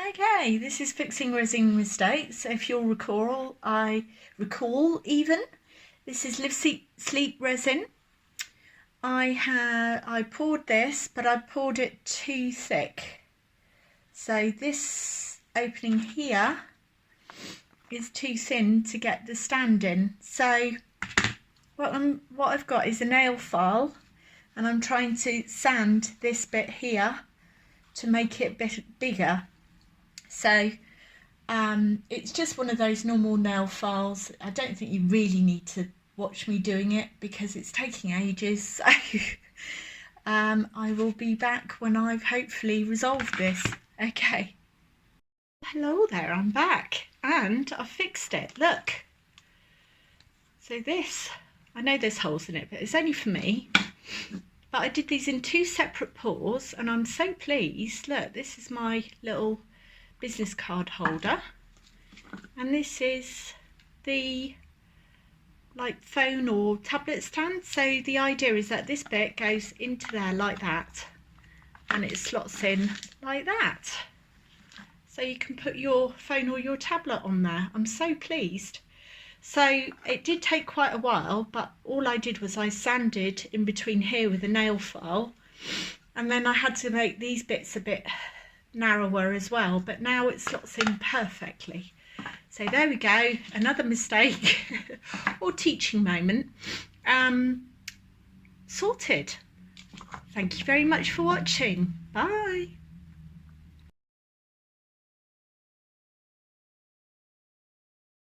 Okay, this is fixing resin mistakes. If you'll recall, this is Live Sleep resin. I poured this, but I poured it too thick. So this opening here is too thin to get the stand in. So what I've got is a nail file, and I'm trying to sand this bit here to make it a bit bigger. So it's just one of those normal nail files. I don't think you really need to watch me doing it because it's taking ages. So I will be back when I've hopefully resolved this. Okay. Hello there, I'm back and I've fixed it. Look. So this, I know there's holes in it, but it's only for me. But I did these in 2 separate pours and I'm so pleased. Look, this is my little business card holder, and this is the phone or tablet stand. So the idea is that this bit goes into there like that and it slots in like that, so you can put your phone or your tablet on there. I'm so pleased. So it did take quite a while, but all I did was I sanded in between here with a nail file, and then I had to make these bits a bit narrower as well, but now it slots in perfectly. So there we go, another mistake or teaching moment sorted. Thank you very much for watching. Bye.